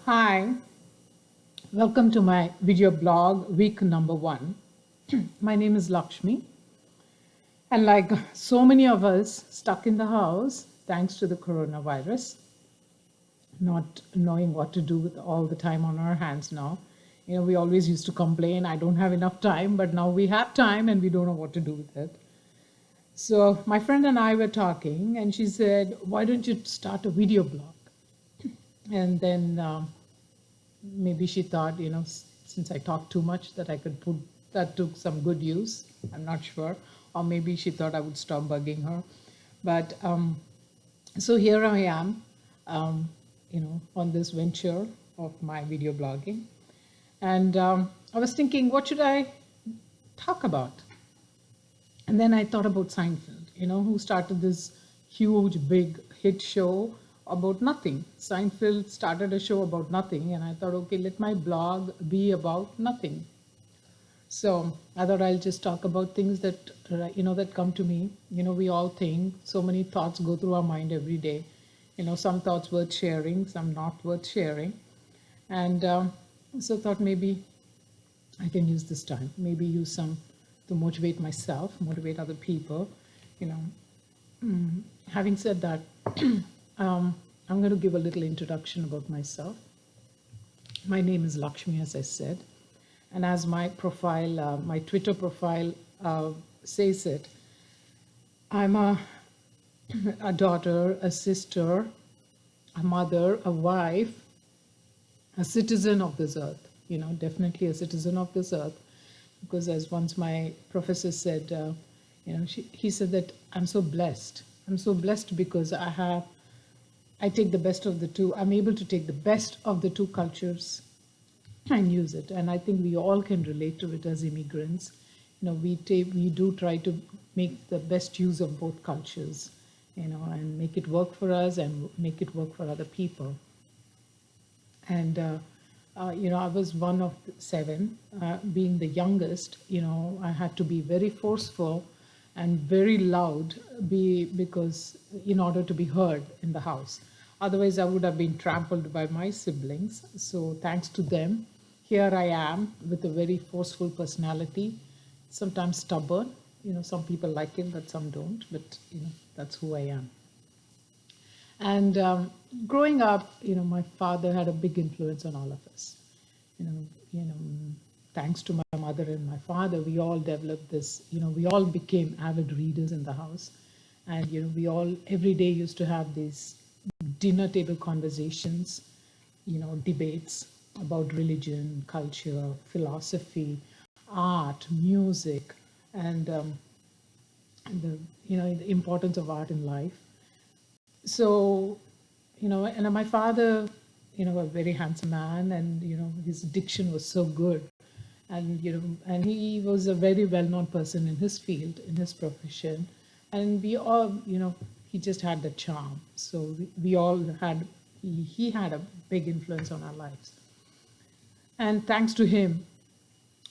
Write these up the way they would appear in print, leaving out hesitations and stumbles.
Hi, welcome to my video blog, week number one. My name is Lakshmi, and like so many of us stuck in the house thanks to the coronavirus, not knowing what to do with all the time on our hands now. We always used to complain, I don't have enough time, but now we have time and we don't know what to do with it. So, my friend and I were talking, and she said, why don't you start a video blog? And then maybe she thought, since I talked too much, that I could put that to some good use. I'm not sure. Or maybe she thought I would stop bugging her. But so here I am, on this venture of my video blogging. And I was thinking, what should I talk about? And then I thought about Seinfeld, who started this huge, big hit show about nothing. Seinfeld started a show about nothing, and I thought, okay, let my blog be about nothing. So I thought I'll just talk about things that that come to me. We all think so many thoughts go through our mind every day. Some thoughts worth sharing, some not worth sharing, and so thought maybe I can use this time, maybe use some to motivate myself, motivate other people. You know, Having said that, I'm going to give a little introduction about myself. My name is Lakshmi, as I said, and as my profile, my Twitter profile says it, I'm a daughter, a sister, a mother, a wife, a citizen of this earth. Definitely a citizen of this earth, because as once my professor said, he said that I'm so blessed. I'm so blessed because I take the best of the two. I'm able to take the best of the two cultures and use it. And I think we all can relate to it as immigrants. We do try to make the best use of both cultures, and make it work for us and make it work for other people. And I was one of the seven, being the youngest. I had to be very forceful and very loud, because in order to be heard in the house. Otherwise, I would have been trampled by my siblings. So thanks to them, here I am with a very forceful personality, sometimes stubborn. Some people like it, but some don't. But that's who I am. And growing up, my father had a big influence on all of us. You know, you know, Thanks to my mother and my father, we all developed this. We all became avid readers in the house, and we all every day used to have these dinner table conversations, debates about religion, culture, philosophy, art, music, and the importance of art in life. So, and my father, a very handsome man, and his diction was so good, and and he was a very well-known person in his field, in his profession, and we all, he just had the charm. So we all had, he had a big influence on our lives, and thanks to him,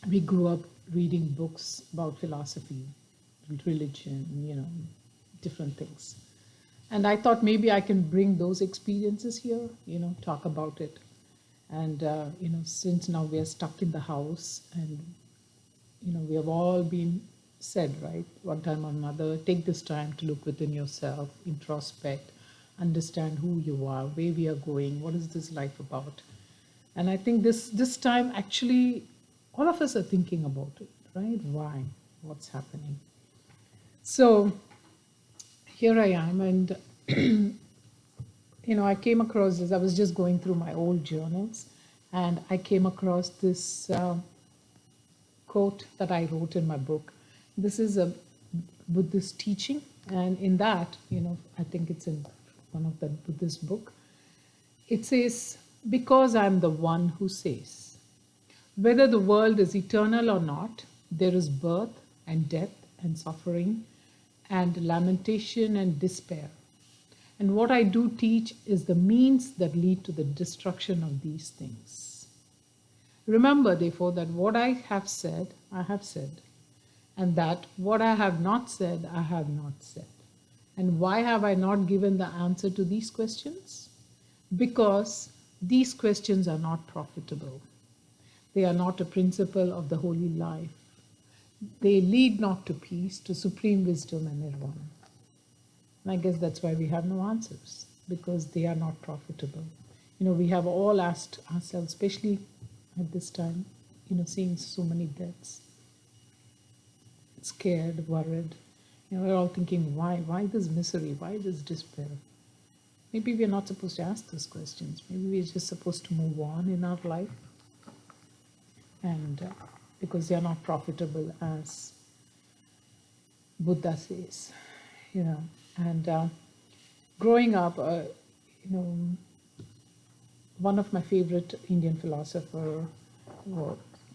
we grew up reading books about philosophy, religion, different things. And I thought maybe I can bring those experiences here, talk about it. And, since now we are stuck in the house, and, we have all been said, right, one time or another, take this time to look within yourself, introspect, understand who you are, where we are going, what is this life about. And I think this time, actually, all of us are thinking about it, right? Why? What's happening? So here I am, and I came across this. I was just going through my old journals, and I came across this quote that I wrote in my book. This is a Buddhist teaching, and in that, I think it's in one of the Buddhist book. It says, "Because I'm the one who says, whether the world is eternal or not, there is birth and death and suffering and lamentation and despair. And what I do teach is the means that lead to the destruction of these things. Remember, therefore, that what I have said, and that what I have not said, I have not said. And why have I not given the answer to these questions? Because These questions are not profitable. They are not a principle of the holy life. They lead not to peace, to supreme wisdom and nirvana. And I guess that's why we have no answers, because they are not profitable. We have all asked ourselves, especially at this time, seeing so many deaths, scared, worried. We're all thinking, why this misery? Why this despair? Maybe we're not supposed to ask those questions. Maybe we're just supposed to move on in our life, and because they are not profitable, as Buddha says, And growing up, one of my favorite Indian philosopher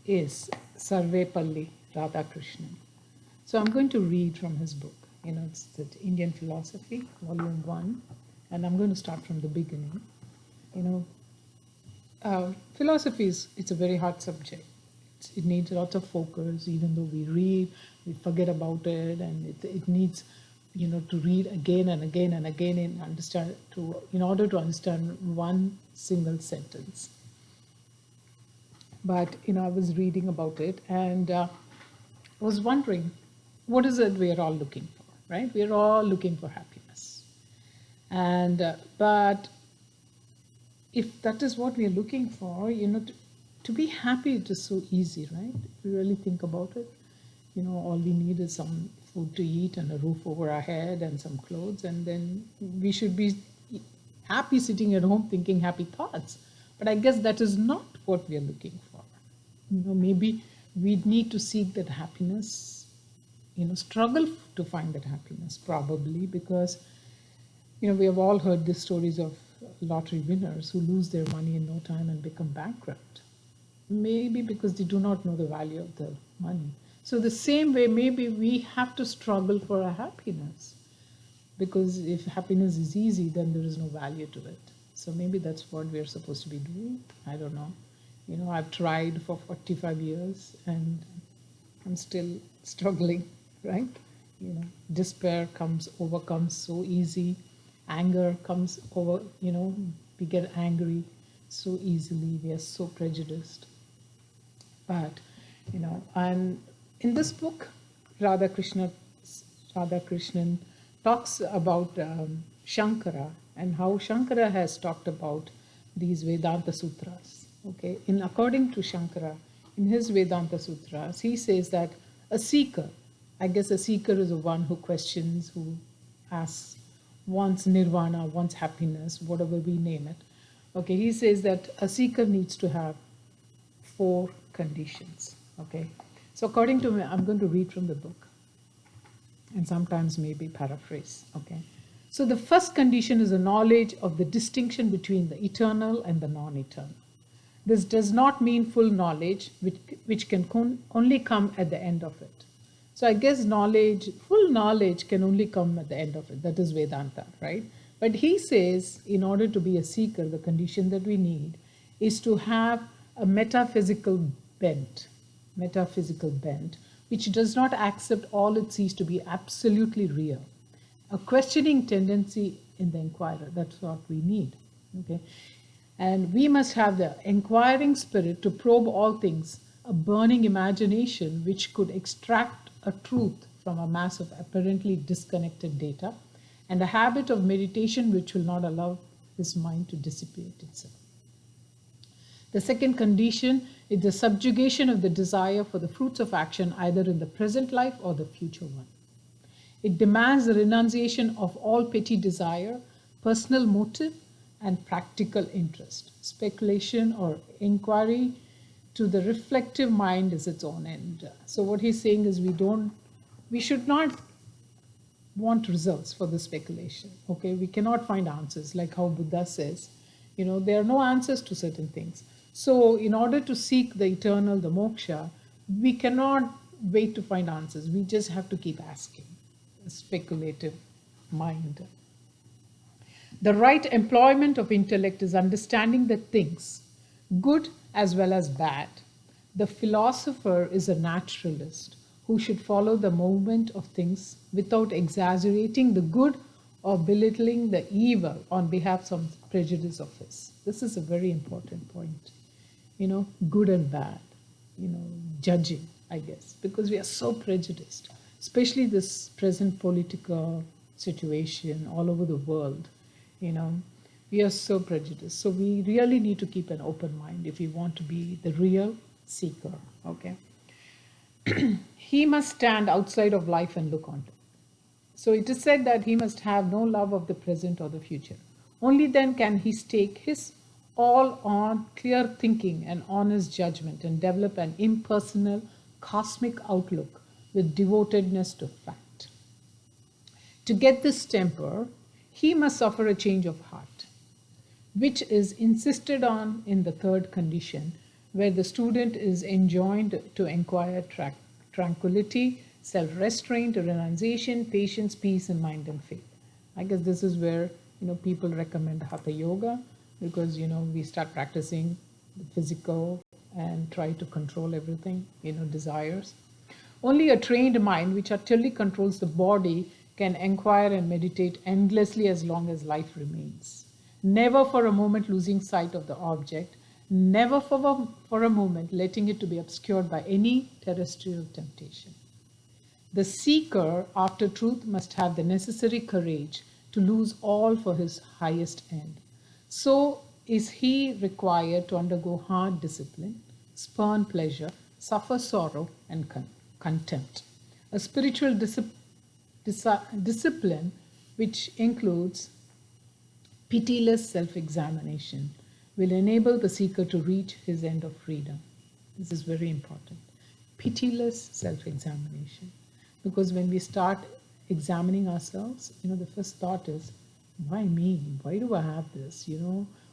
is Sarvepalli Radhakrishnan. So I'm going to read from his book. It's the Indian Philosophy, Volume 1, and I'm going to start from the beginning. Philosophy it's a very hard subject. It needs lots of focus. Even though we read, we forget about it, and it needs, to read again and again and again in order to understand one single sentence. But I was reading about it, and I was wondering, what is it we're all looking for, right? We're all looking for happiness, and but if that is what we're looking for, to be happy, it is so easy, right? If we really think about it, all we need is some food to eat and a roof over our head and some clothes, and then we should be happy sitting at home thinking happy thoughts. But I guess that is not what we are looking for. Maybe we need to seek that happiness, struggle to find that happiness, probably, because, we have all heard the stories of lottery winners who lose their money in no time and become bankrupt. Maybe because they do not know the value of the money. So the same way, maybe we have to struggle for our happiness, because if happiness is easy, then there is no value to it. So maybe that's what we're supposed to be doing. I don't know. I've tried for 45 years and I'm still struggling, right? Despair overcomes so easy. Anger comes over, we get angry so easily. We are so prejudiced. But, and in this book, Radhakrishnan talks about Shankara and how Shankara has talked about these Vedanta Sutras. Okay, according to Shankara, in his Vedanta Sutras, he says that a seeker, I guess a seeker is the one who questions, who asks, wants nirvana, wants happiness, whatever we name it. Okay, he says that a seeker needs to have 4 conditions. Okay, so according to me, I'm going to read from the book and sometimes maybe paraphrase. Okay, so the first condition is a knowledge of the distinction between the eternal and the non-eternal. This does not mean full knowledge, which can only come at the end of it. So I guess full knowledge can only come at the end of it. That is Vedanta, right? But he says, in order to be a seeker, the condition that we need is to have a metaphysical bent, which does not accept all it sees to be absolutely real. A questioning tendency in the inquirer, that's what we need, okay? And we must have the inquiring spirit to probe all things, a burning imagination which could extract a truth from a mass of apparently disconnected data, and a habit of meditation which will not allow his mind to dissipate itself. The second condition is the subjugation of the desire for the fruits of action, either in the present life or the future one. It demands the renunciation of all petty desire, personal motive, and practical interest. Speculation or inquiry to the reflective mind is its own end. So what he's saying is we should not want results for the speculation. Okay, we cannot find answers, like how Buddha says, there are no answers to certain things. So in order to seek the eternal, the moksha, we cannot wait to find answers. We just have to keep asking. A speculative mind. The right employment of intellect is understanding the things, good as well as bad. The philosopher is a naturalist who should follow the movement of things without exaggerating the good or belittling the evil on behalf of prejudice of his. This is a very important point. Good and bad, judging, I guess, because we are so prejudiced, especially this present political situation all over the world. You know, we are so prejudiced. So we really need to keep an open mind if we want to be the real seeker. Okay. He must stand outside of life and look on it. So it is said that he must have no love of the present or the future. Only then can he stake his all on clear thinking and honest judgment and develop an impersonal cosmic outlook with devotedness to fact. To get this temper, he must suffer a change of heart, which is insisted on in the third condition, where the student is enjoined to acquire tranquility, self-restraint, renunciation, patience, peace, and mind and faith. I guess this is where people recommend hatha yoga, because we start practicing the physical and try to control everything, desires. Only a trained mind, which utterly controls the body, can inquire and meditate endlessly as long as life remains. Never for a moment losing sight of the object, never for a moment letting it to be obscured by any terrestrial temptation. The seeker after truth must have the necessary courage to lose all for his highest end. So is he required to undergo hard discipline, spurn pleasure, suffer sorrow, and contempt. A spiritual discipline which includes pitiless self-examination will enable the seeker to reach his end of freedom. This is very important. Pitiless self-examination. Because when we start examining ourselves, the first thought is, why me? Why do I have this?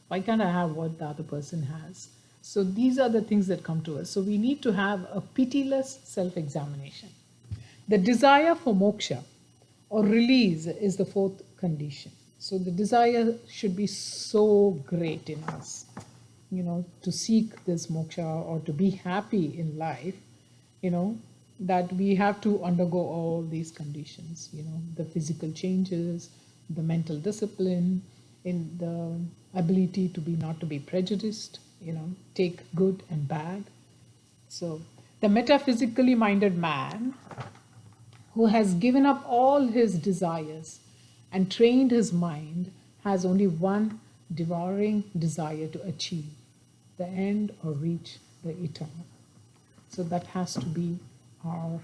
Why can't I have what the other person has? So these are the things that come to us. So we need to have a pitiless self-examination. The desire for moksha or release is the fourth condition. So the desire should be so great in us, to seek this moksha or to be happy in life, that we have to undergo all these conditions, the physical changes, the mental discipline, in the ability to be not to be prejudiced, take good and bad. So the metaphysically minded man who has given up all his desires and trained his mind has only one devouring desire to achieve the end or reach the eternal. So that has to be our,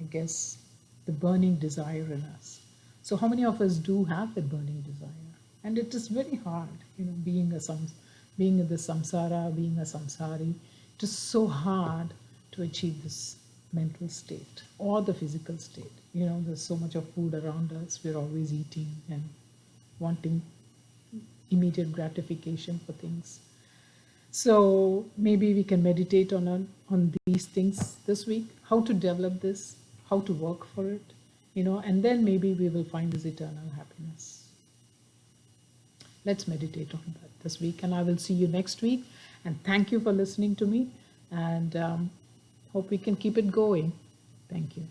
I guess, the burning desire in us. So how many of us do have that burning desire? And it is very hard, being in the samsara, being a samsari. It is so hard to achieve this mental state or the physical state. There's so much of food around us. We're always eating and wanting immediate gratification for things. So maybe we can meditate on these things this week, how to develop this, how to work for it, and then maybe we will find this eternal happiness. Let's meditate on that this week, and I will see you next week. And thank you for listening to me, and hope we can keep it going. Thank you.